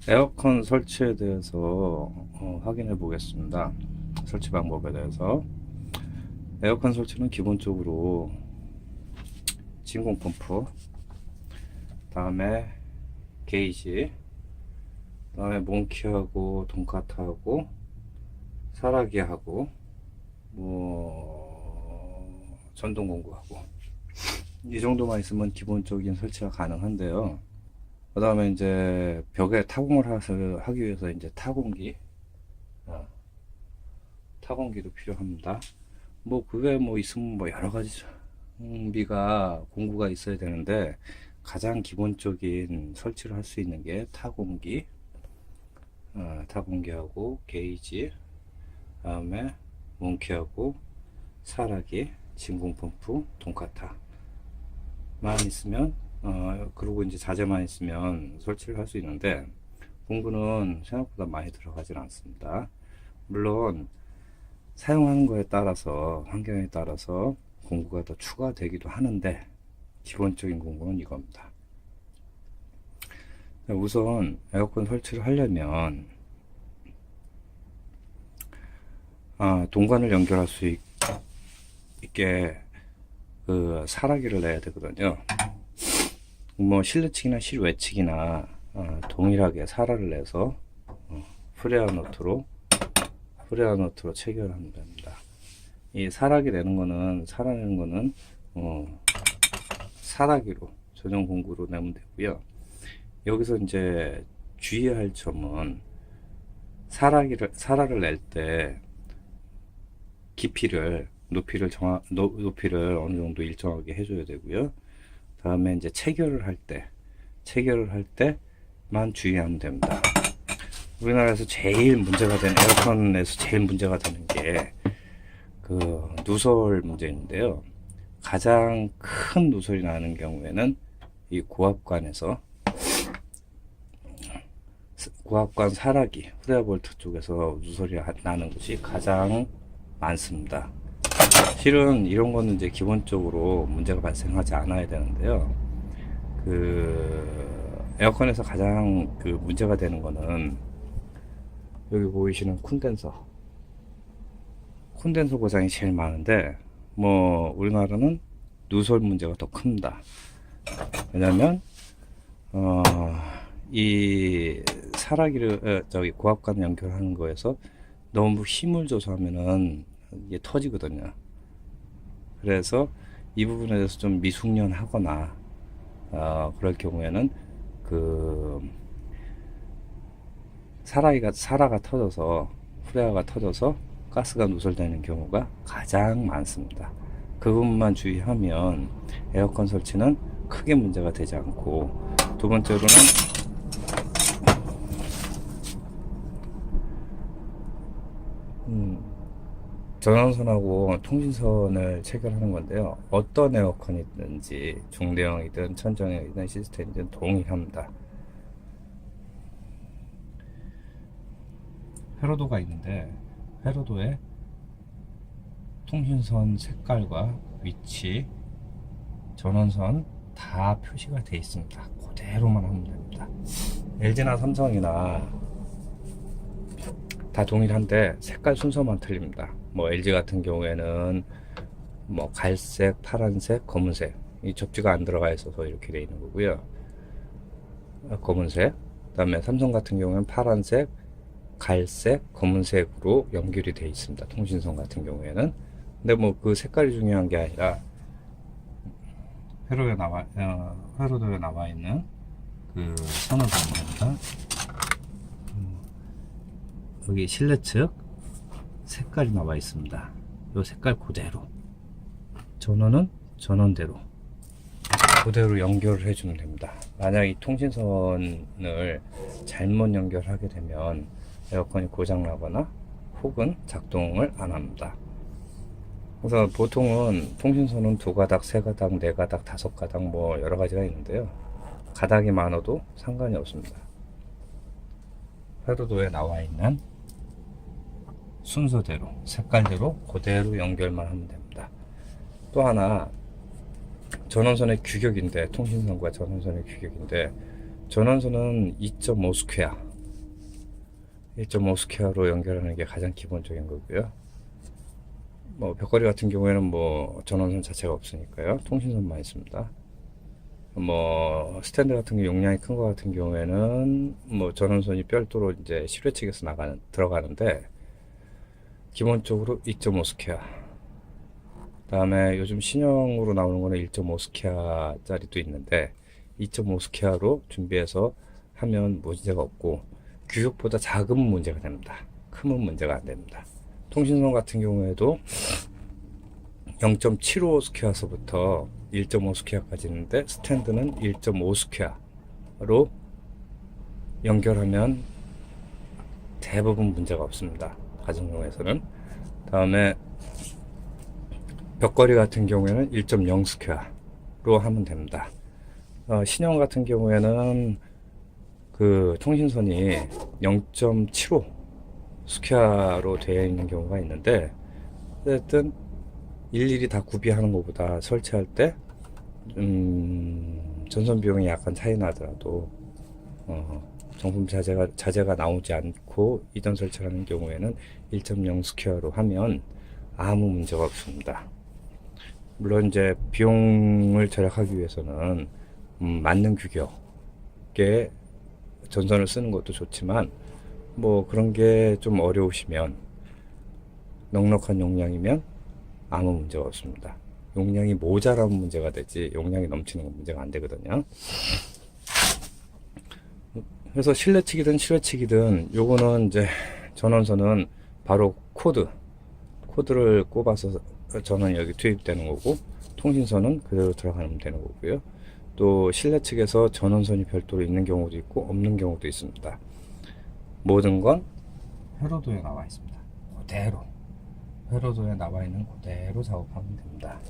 에어컨 설치에 대해서 확인해 보겠습니다. 설치 방법에 대해서. 에어컨 설치는 기본적으로 진공 펌프, 다음에 게이지, 다음에 몽키하고 돈카타하고 사라기하고 전동 공구하고 이 정도만 있으면 기본적인 설치가 가능한데요. 그 다음에 이제 벽에 타공을 하기 위해서 이제 타공기도 필요합니다. 그게 있으면 여러 가지 장비가 공구가 있어야 되는데, 가장 기본적인 설치를 할 수 있는 게 타공기하고 게이지, 다음에 몽키하고 사라기, 진공펌프, 돈카타만 있으면, 그리고 이제 자재만 있으면 설치를 할 수 있는데, 공구는 생각보다 많이 들어가진 않습니다. 물론 사용하는 거에 따라서, 환경에 따라서 공구가 더 추가되기도 하는데, 기본적인 공구는 이겁니다. 우선 에어컨 설치를 하려면 동관을 연결할 수 있게 그 사라기를 내야 되거든요. 실내측이나 실외측이나 동일하게 사라를 내서 프레아너트로 체결하면 됩니다. 이 사라기 내는 거는 사라기로 전용 공구로 내면 되고요. 여기서 이제 주의할 점은 사라를 낼 때 높이를 어느 정도 일정하게 해줘야 되고요. 다음에 이제 체결을 할 때만 주의하면 됩니다. 우리나라에서 에어컨에서 제일 문제가 되는 게 그 누설 문제인데요. 가장 큰 누설이 나는 경우에는 이 고압관 사라기, 후레아볼트 쪽에서 누설이 나는 것이 가장 많습니다. 실은 이런 거는 이제 기본적으로 문제가 발생하지 않아야 되는데요. 에어컨에서 가장 문제가 되는 거는 여기 보이시는 콘덴서 고장이 제일 많은데, 우리나라는 누설 문제가 더 큽니다. 왜냐면 이 사라기를 고압관 연결하는 거에서 너무 힘을 줘서 하면은 이게 터지거든요. 그래서 이 부분에 대해서 좀 미숙련하거나 그럴 경우에는 사라가 터져서, 후레아가 터져서 가스가 누설되는 경우가 가장 많습니다. 그 부분만 주의하면 에어컨 설치는 크게 문제가 되지 않고, 두 번째로는 전원선하고 통신선을 체결하는 건데요. 어떤 에어컨이든지 중대형이든 천정형이든 시스템이든 동일합니다. 회로도가 있는데, 회로도에 통신선 색깔과 위치, 전원선 다 표시가 되어 있습니다. 그대로만 하면 됩니다. LG나 삼성이나 다 동일한데 색깔 순서만 틀립니다. LG 같은 경우에는 갈색, 파란색, 검은색, 이 접지가 안 들어가 있어서 이렇게 되어 있는 거고요. 검은색. 그다음에 삼성 같은 경우는 파란색, 갈색, 검은색으로 연결이 되어 있습니다. 통신선 같은 경우에는. 근데 그 색깔이 중요한 게 아니라 회로도에 나와 있는 선을 보면 됩니다. 여기 실내 측 색깔이 나와 있습니다. 이 색깔 그대로, 전원은 전원대로 그대로 연결을 해주면 됩니다. 만약 이 통신선을 잘못 연결하게 되면 에어컨이 고장나거나 혹은 작동을 안 합니다. 그래서 보통은 통신선은 2가닥, 3가닥, 4가닥, 5가닥 여러 가지가 있는데요. 가닥이 많아도 상관이 없습니다. 회로도에 나와 있는 순서대로, 색깔대로 그대로 연결만 하면 됩니다. 또 하나, 전원선의 규격인데, 통신선과 전원선의 규격인데, 전원선은 2.5 스퀘어, 1.5스퀘어로 연결하는 게 가장 기본적인 거고요. 뭐 벽걸이 같은 경우에는 뭐 전원선 자체가 없으니까요. 통신선만 있습니다. 뭐 스탠드 같은 게 용량이 큰 거 같은 경우에는 뭐 전원선이 별도로 이제 실외 측에서 들어가는데 기본적으로 2.5 스퀘어. 다음에 요즘 신형으로 나오는 거는 1.5 스퀘어 짜리도 있는데 2.5 스퀘어로 준비해서 하면 문제가 없고 규격보다 작으면 문제가 됩니다. 크면 문제가 안 됩니다. 통신선 같은 경우에도 0.75 스퀘어서부터 1.5 스퀘어까지 있는데 스탠드는 1.5 스퀘어로 연결하면 대부분 문제가 없습니다. 가정용에서는. 다음에 벽걸이 같은 경우에는 1.0 스퀘어로 하면 됩니다. 신형 같은 경우에는 그 통신선이 0.75 스퀘어로 되어 있는 경우가 있는데 어쨌든 일일이 다 구비하는 것보다 설치할 때 전선 비용이 약간 차이 나더라도 정품 자재가 나오지 않고 이전 설치하는 경우에는 1.0 스퀘어로 하면 아무 문제가 없습니다. 물론 이제 비용을 절약하기 위해서는 맞는 규격의 전선을 쓰는 것도 좋지만 뭐 그런 게 좀 어려우시면 넉넉한 용량이면 아무 문제가 없습니다. 용량이 모자라면 문제가 되지 용량이 넘치는 건 문제가 안 되거든요. 그래서 실내측이든 실외측이든 요거는 이제 전원선은 바로 코드를 꼽아서 전원이 여기 투입되는 거고 통신선은 그대로 들어가면 되는 거고요. 또 실내 측에서 전원선이 별도로 있는 경우도 있고 없는 경우도 있습니다. 모든 건 회로도에 나와 있습니다. 그대로 회로도에 나와 있는 그대로 작업하면 됩니다.